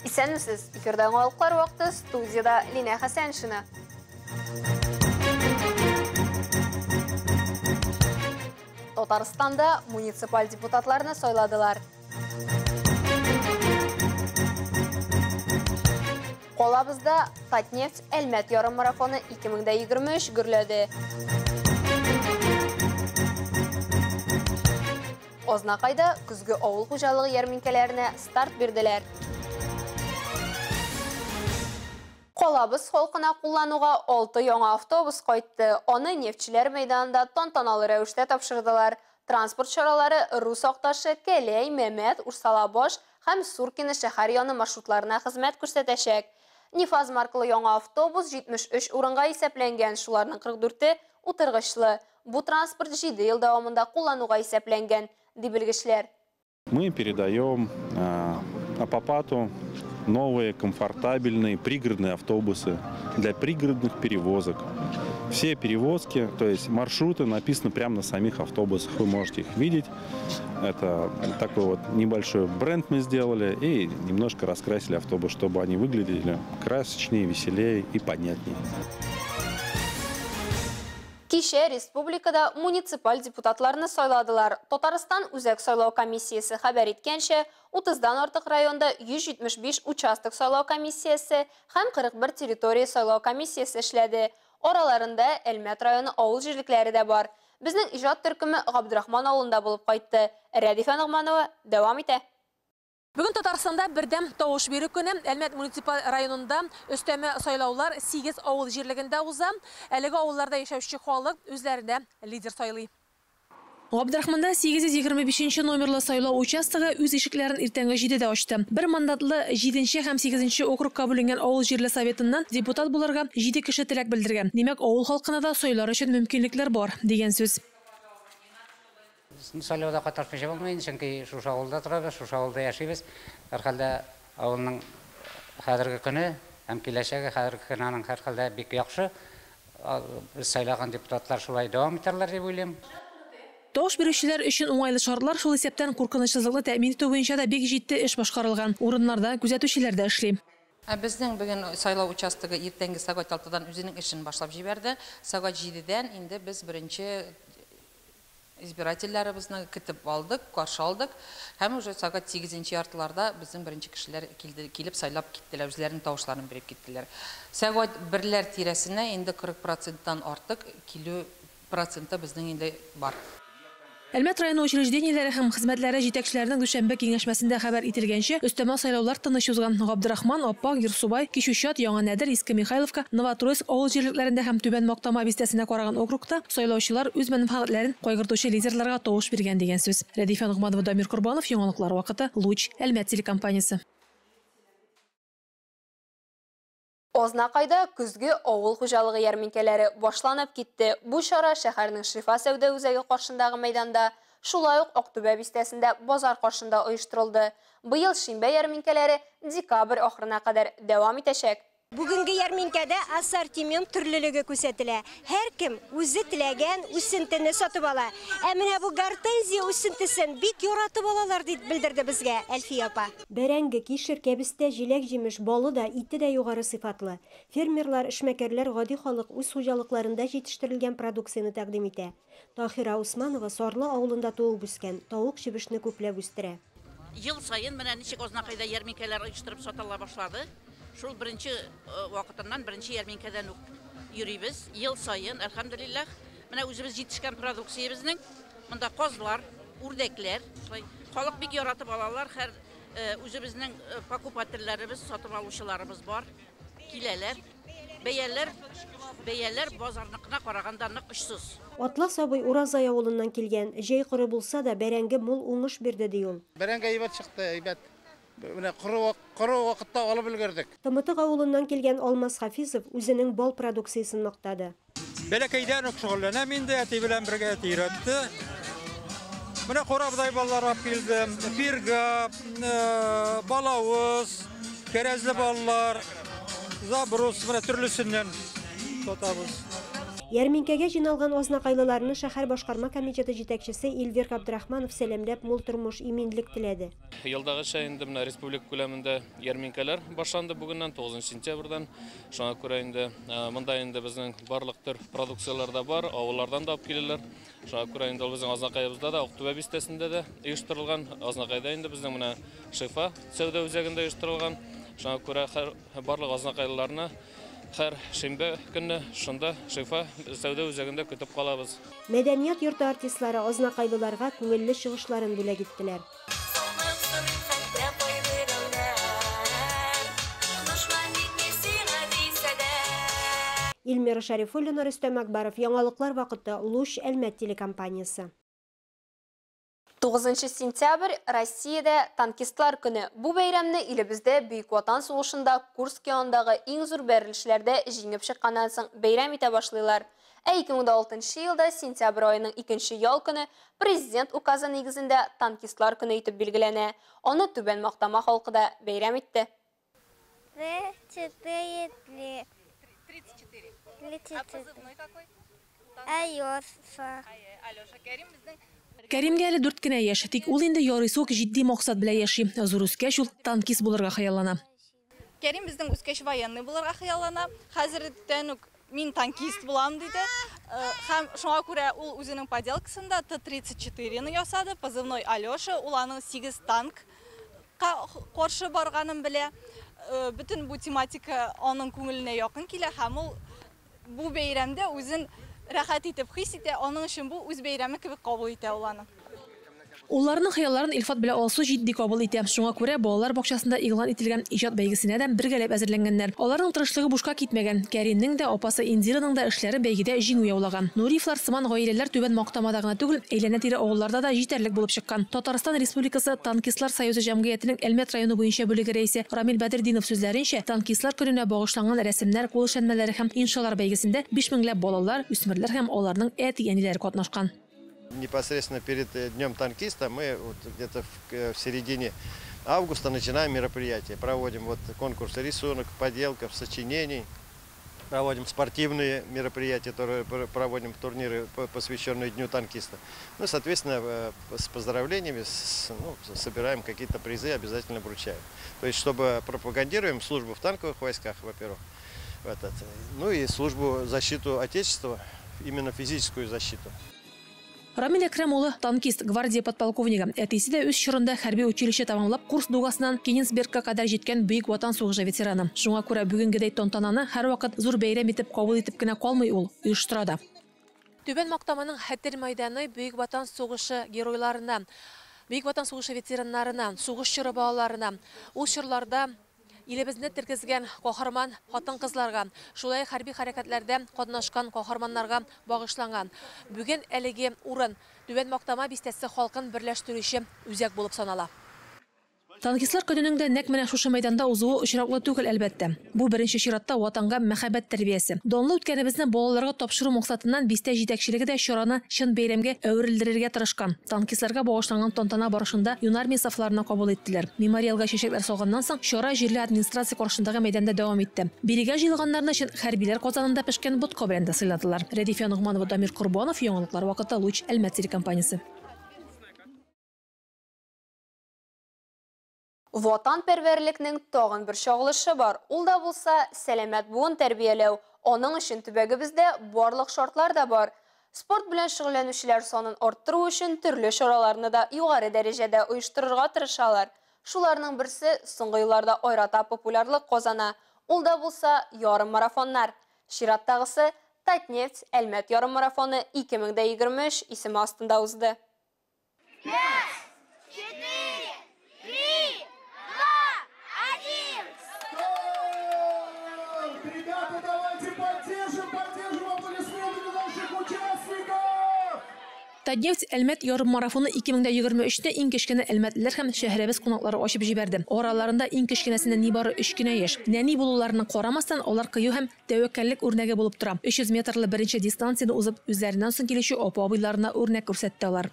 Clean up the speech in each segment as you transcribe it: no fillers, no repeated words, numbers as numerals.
Исәнмесез, эфирдә аңлалыклар вакыты, студияда Лина Хәсәншина. Татарстанда муниципаль депутатларны сайладылар. Қолабызда Татнефть Әлмәт ярым марафоны 2023 гөрләде. Ознакайда күзге авыл хуҗалыгы ярминкәләренә старт бирделәр. Қолабыз халкына куллануга 6 яңа автобус кайтты. Аны нефтчеләр мәйданында тантаналы рәвештә тапшырдылар. Транспорт чаралары Рус Акташы, Кәләй, Мәмәт, Урсалабаш һәм Суркино шәһәр яны маршрутларына хезмәт күрсәтәчәк. Нифаз маркалы яңа автобус 73 урынга исәпләнгән, шуларның 44-е утыргычлы. Бу транспорт 7 ел дәвамында куллануга исәпләнгән, ди белгечләр. Мы передаем Апапату новые комфортабельные пригородные автобусы для пригородных перевозок. Все перевозки, то есть маршруты, написаны прямо на самих автобусах. Вы можете их видеть. Это такой вот небольшой бренд мы сделали и немножко раскрасили автобус, чтобы они выглядели красочнее, веселее и понятнее. Кичә республикада муниципаль депутатларны сайладылар. Татарстан үзәк сайлау комиссиясе хәбәр иткәнчә, 30-дан артык районда 175 участок сайлау комиссиясе һәм 41 территория сайлау комиссиясе эшләде. Араларында Әлмәт районы авыл җирлекләре дә бар. Безнең иҗат төркеме Габдрахман авылында булып кайтты. Рәдифә Нигъманова дәвам итә. Бүгін Татарстанда бердәм тавыш бирү көне Әлмәт муниципаль районында өстәмә сайлаулар 8 авыл җирлегендә уза. Әлеге авылларда яшәүче халык үзләренә лидер сайлый. Габдрахманда 825 номерлы сайлау участогы үз ишекләрен иртәнге 7-дә ачты. Бер мандатлы 7-нче һәм 8-нче округка бүленгән авыл җирле советыннан депутат булырга 7 кеше теләк белдергән. Димәк, авыл халкына да сайлар өчен мөмкинлекләр бар, дигән сүз. Сайлауда катнашмыйча булмый, чөнки шушы авылда торабыз, шушы авылда яшибез. Һәрхәлдә авылның хәзерге көне һәм киләчәге хәзерге көннең һәрхәлдә бик яхшы. Без сайлаган депутатлар шулай дәвам итәрләр дип уйлыйм. Тавыш бирүчеләр өчен уңайлы шартлар шул исәптән куркынычсызлыкны тәэмин итү буенча да бик җитди эш башкарылган. Урыннарда күзәтүчеләр дә эшли. Безнең бүген сайлау участогы иртәнге сәгать 6-дан үзенең эшен башлап җибәрде. Сәгать 7-дән инде без беренче избирательләребезне көтеп алдык, каршы алдык. Һәм уже сәгать 8-нче яртыларда безнең беренче кешеләр килеп сайлап киттеләр, үзләренең тавышларын биреп киттеләр. Сәгать 1-ләр тирәсенә инде 40%-тан артык килү проценты безнең инде бар. Әлмәт районы учреждениеләре һәм хезмәтләре җитәкчеләренең дүшәмбе киңәшмәсендә хәбәр ителгәнчә, өстәмә сайлаулар тыныч узган. Габдрахман, Аппак, Ерсубай, Кишүчат, Яңа Нәдер, Иске Михайловка, Новотроицк авыл җирлекләрендә һәм Түбән Мактама бистәсенә караган округта сайлаучылар үз мәнфәгатьләрен кайгыртучы лидерларга тавыш биргән дигән сүз. Рәдифә Нигъманова, Дамир Курбанов, Яңалыклар вакыты, Луч, Әлмәт телекомпаниясе. Ознакайда күзге авыл хуҗалыгы ярминкәләре башланып китте. Бу чара шәһәрнең Шифа сәүдә үзәге каршындагы мәйданда, шулай ук Актүбә бистәсендә базар каршында оештырылды. Быел шимбә ярминкәләре декабрь ахырына кадәр дәвам итәчәк. Бүгенге ярминкәдә ассортимент төрлелеге күрсәтелә. Һәркем үзе теләгән үсентене сатып ала. Ә менә бу гортензия үсентесен бик яратып алалар дип белдерде безгә Әлфия апа. Бәрәңге, кишер, кәбестә, җиләк-җимеш, балы да, ите дә югары сыйфатлы. Фермерлар, эшмәкәрләр, гади халык үз хуҗалыкларында җитештерелгән продукцияны тәкъдим итә. Таһира Усманова Сарлы авылында туып үскән, тавык чебешне күпләп үстерә. Ел сайын менә ничек Ознакайда ярминкәләр оештырып сатыла башлады. Шул беренче вакытыннан, беренче ярминкәдән үк йөрибез. Ел сайын, әлхәмдүлиллаһ, менә үзебез җитешкән продукциябезнең, монда казлар, үрдәкләр, халык бик яратып алалар. Һәр үзебезнең покупательләребез, сатып алучыларыбыз бар. Киләләр. Бәяләр базарныкына караганда нык очсыз. Атлас абый Уразай авылыннан килгән. Җәй коры булса да бәрәңге мул уңыш бирде ди ул. Бәрәңге әйбәт чыкты, әйбәт. Менә коры вакытта алып өлгердек. Тымытык авылыннан килгән Алмаз Хафизов үзенең бал продукциясын мактады. Бәләкәйдән үк шөгыльләнәм инде, әти белән бергә тиратты. Менә корабдай баллар алып килдем. Фирга, балавыз, кәрәзле баллар, забрус, менә төрлесеннән сатабыз. Ярминкәгә җыйналган азнакайлыларны шәһәр башкарма комитеты җитәкчесе Илвир Абдрахманов сәламләп, мул тормыш, иминлек теләде. Елдагыча инде менә республика күләмендә ярминкәләр башланды бүгеннән 9 сентябрьдән. Шуңа күрә инде монда инде безнең барлык төр продукциялар да бар, авыллардан да алып киләләр. Шуңа күрә инде безнең азнакаебызда да, Актүбә бистәсендә дә оештырылган, азнакайда инде безнең менә Шифа сәүдә үзәгендә оештырылган. Шуңа күрә барлык азнакайларны һәр шимбә көнне шунда Шифа сәүдә үзәгендә көтеп калабыз. Мәдәният йорты артистлары азнакайлыларга күңелле чыгышларын бүләк иттеләр. Илмира Шарифуллина, Рөстәм Акбаров, Яңалыклар вакыты, Луч, Әлмәт телекомпаниясе. 9 сентябрь Россиядә танкистлар көне. Бу бәйрәмне илебездә Бөек Ватан сугышында Курск янындагы иң зур бәрелешләрдә җиңеп чыкканнан соң бәйрәм итә башлыйлар. 2006 елда сентябрь аеның 2 ял көне президент указы нигезендә танкистлар көне итеп билгеләнә. Аны Түбән Мактама халкы да бәйрәм итте. 34. А позывной какой? Алёша. Кәримгә әле 4 кенә яшь, тик ул инде ярыйсы җитди максат белән яши. Зур үскәч ул танкист булырга хыяллана. Кәрим безнең үскәч военный булырга хыяллана. Хәзердән үк мин танкист булам диде. Һәм шуңа күрә ул үзенең поделкасында Т-34-ны ясады. Позывной Алёша, ул аның 8 танкка каршы барганын белә. Bütün bu тематика аның күңеленә якын килә һәм ул бу бәйрәмдә үзен рәхәт итеп хис итә, аның өчен бу үз бәйрәме кебек кабул итә ул аны. Улларның хыялларын Илфат белән Алсу җитди кабул итә. Шуңа күрә балалар бакчасында игълан ителгән иҗат бәйгесенә дә бергәләп әзерләнгәннәр. Аларның тырышлыгы бушка китмәгән. Кәримнең дә, апасы Индираның да эшләре бәйгедә җиңү яулаган. Нуриевлар сыман гаиләләр Түбән Мактамада гына түгел, әйләнә-тирә авылларда да җитәрлек булып чыккан. Татарстан Республикасы Танкистлар союзы җәмгыятенең Әлмәт районы буенча бүлеге рәисе Рамил Бәдердинов сүзләренчә, танкистлар көненә багышланган рәсемнәр, кул эшләнмәләре һәм иншалар бәйгесендә 5000 балалар, үсмерләр һәм аларның әти-әниләре катнашкан. Непосредственно перед Днем танкиста мы вот где-то в середине августа начинаем мероприятие. Проводим вот конкурсы рисунок, поделков, сочинений. Проводим спортивные мероприятия, которые проводим турниры, посвященные Дню танкиста. Ну, соответственно, с поздравлениями собираем какие-то призы, обязательно вручаем. То есть, чтобы пропагандируем службу в танковых войсках, во-первых, ну и службу защиту Отечества, именно физическую защиту. Рамил Әкрәм улы танкист, гвардия подполковнигы. Әтисе дә үз чорында хәрби училище тамамлап, курс дугасыннан Кенигсбергка кадәр җиткән Бөек Ватан сугышы ветераны. Шуңа күрә бүгенгедәй тантананы һәр вакыт зур бәйрәм итеп кабул итеп кенә калмый ул, оештыра да. Түбән Мактаманың Хәтер мәйданы Бөек Ватан сугышы геройларына, Бөек Ватан сугышы ветераннарына, сугыш чоры балаларына, ул чорларда илебезне тергезгән каһарман хатын-кызларга, шулай хәрби хәрәкәтләрдә катнашкан каһарманнарга багышланган. Бүген әлеге урын Түбән Мактама бистәсе халкын берләштерүче үзәк булып санала. Танкистлар көненең дә нәкъ менә шушы мәйданда узуы очраклы түгел әлбәттә. Бу беренче чиратта ватанга мәхәббәт тәрбиясе. Данлы үткәнебезне балаларга тапшыру максатыннан бистә җитәкчелеге дә чараны чын бәйрәмгә әверелдерергә тырышкан. Танкистларга багышланган тантана барышында юнармия сафларына кабул иттеләр. Мемориалга чәчәкләр салганнан соң чара җирле администрация каршындагы мәйданда дәвам итте. Бирегә җыелганнарны өчен хәрбиләр казанында пешкән ботка белән дә сыйладылар. Рәдифә Нугманова, Дамир Курбанов, Яңалыклар вакыты, Луч, Әлмәт телекомпаниясе. Ватанпәрвәрлекнең тагын бер чагылышы бар. Ул да булса сәламәт буын тәрбияләү. Аның өчен төбәгебездә барлык шартлар да бар. Спорт белән шөгыльләнүчеләр санын арттыру өчен төрле чараларны да югары дәрәҗәдә оештырырга тырышалар. Шуларның берсе соңгы елларда айрата популярлык казана. Ул да булса ярым марафоннар. Чираттагысы Татнефть Әлмәт ярым марафоны 2023 исеме астында узды. 5, 4, 3, 2, 1. Ребята, давайте поддержим аплодисментами наших участников! Татнефть Әлмәт ярым марафоны 2023-тә иң кечкенә әлмәтлеләр һәм шәһәребез кунаклары ачып җибәрде. Араларында иң кечкенәсенә нибары 3 кенә яшь. Нәни булуларының карамастан, алар кыю һәм тәвәккәллек үрнәге булып тора. 300 метрлы беренче дистанцияны узып, үзләреннән соң килүче апа-абыйларына үрнәк күрсәтте алар.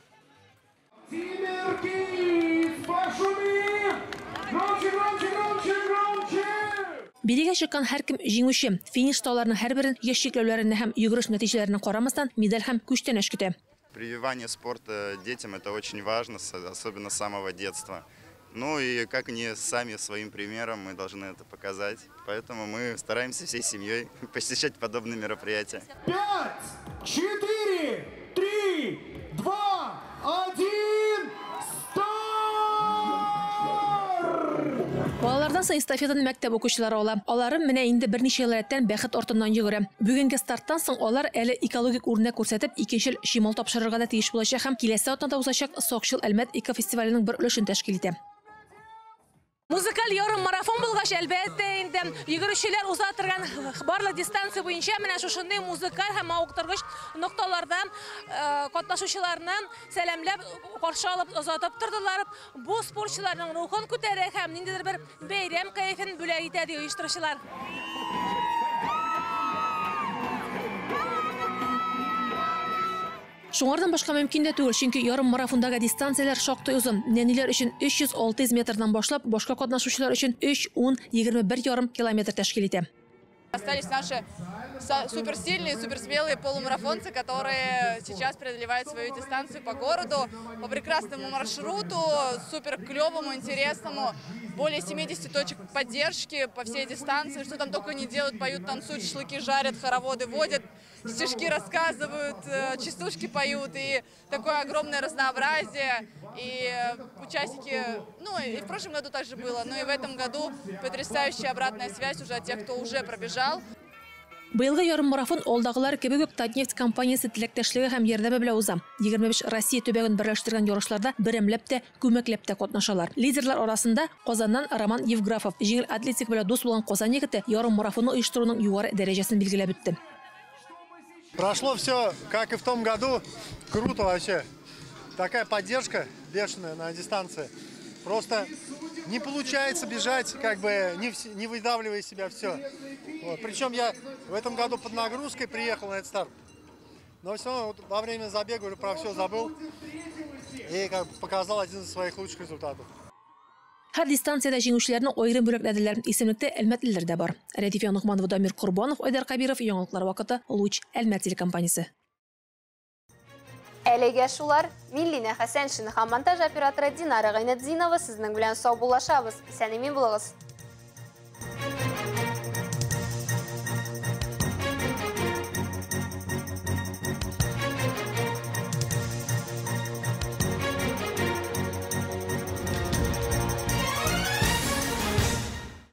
Бириге шыққан һәркім жеңуші. Финиш тауларының һәрбірін еш шеклеулеріне һәм йөгеріш нәтижелеріне қарамастан медаль һәм күштен әшкіті. Прививание спорта детям – это очень важно, особенно с самого детства. Ну и как они сами своим примером мы должны это показать. Поэтому мы стараемся всей семьей посещать подобные мероприятия. 5, 4, 3, 2, 1, Балалардан соң эстафетаны мәктәп укучылары ала. Алары менә инде берничә еллардан бәхет артыннан йөгерә. Бүгенге старттан соң алар әле экологик үрнәк күрсәтеп, икенче шимал тапшырырга да тиеш булачак һәм киләсе атнада узачак Сокчыл Әлмәт экофестиваленең бер өлешен тәшкил итә. Музыкаль ярым марафон булгач, әлбәттә инде йөгерүчеләр узатырган барлык дистанция буенча менә шушындай музыкаль һәм мавыктыргыч нокталарда катнашучыларны сәламләп каршы алып озатып тордылар. Бу спортчыларның рухын күтәрә һәм ниндидер бер бәйрәм кайфын бүләк итә ди оештыручылар. Шуңардан башка мөмкин дә түгел, чөнки ярым марафондагы дистанциялар шактый узын. Нәниләр өчен 300-600 метрдан башлап, башка катнашучылар өчен 3-10-21 ярым километр тәшкил итә. Остались наши суперсильные, суперсмелые полумарафонцы, которые сейчас преодолевают свою дистанцию по городу, по прекрасному маршруту, супер клевому, интересному. Более 70 точек поддержки по всей дистанции. Что там только не делают, поют, танцуют, шашлыки жарят, хороводы водят, стишки рассказывают, частушки поют. И такое огромное разнообразие. И участники, ну и в прошлом году также было, но и в этом году потрясающая обратная связь уже от тех, кто уже пробежал. Быелгы ярым марафон алдагылар кебек Татнефть компаниясе теләктәшлеге һәм ярдәме белән уза. 25 Россия төбәген берләштергән ярышларда берәмләп тә, күмәкләп тә катнашалар. Лидерлар арасында Казаннан Роман Евграфов, җиңел атлетик белән дус булган Казан егете ярым марафонны оештыруның югары дәрәҗәсен билгеләп үтте. Прошло все, как и в том году, круто вообще. Такая поддержка бешеная на дистанции. Просто не получается бежать, как бы не выдавливая из себя все. Вот. Причем я в этом году под нагрузкой приехал на этот старт. Но все равно вот, во время забега уже про все забыл и как бы, показал один из своих лучших результатов. Һәр дистанциядә җиңүчеләрне аерым бүләкләделәр. Исемлектә Әлмәтлеләр дә бар. Рәдиф Нугманова, Дамир Курбанов, Айдар Кабиров, яңалыклар вакыты, Луч, Әлмәт телекомпаниясе. Әлегә шулар, Миллина Хәсәншин һәм монтаж операторы Динара Гайнетдинова сезнең белән сау булашабыз. Исән-имин булыгыз.